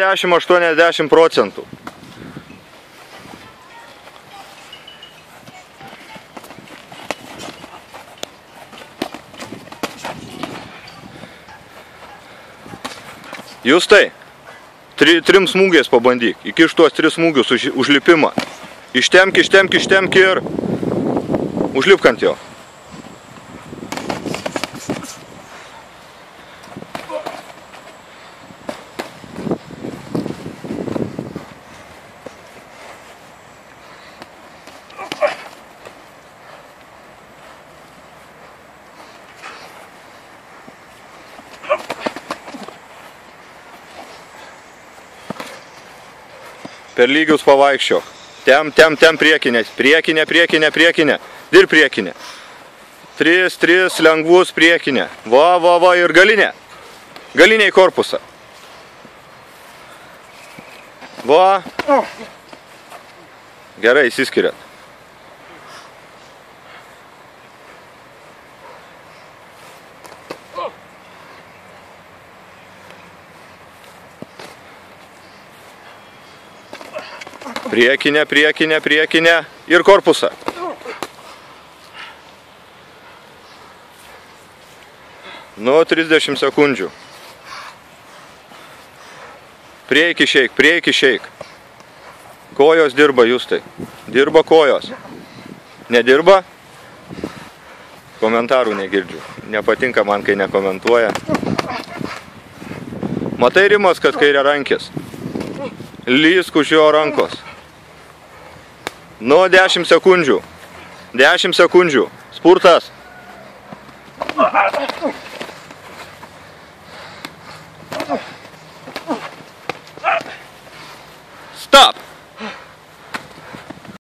10–80%. Justai, trim smūgiais pabandyk. Įkiš tuos 3 smūgius užlipimą. Ištemk ir užlipk ant jo. Per lygius pavaikščiok. Tem priekinė. Priekinė. Dirb priekinė. 3 lengvus priekinė. Va ir galinė. Galinė į korpusą. Va. Gerai, įsiskiriat. Priekinė ir korpusą. Nu, 30 sekundžių. Prieki šeik. Kojos dirba, Justai. Dirba kojos. Nedirba? Komentarų negirdžiu. Nepatinka man, kai nekomentuoja. Matai, Rimas, kad kairė rankis? Lysk už jo rankos. Nu, 10 sekundžių. 10 sekundžių. Spurtas. Stop.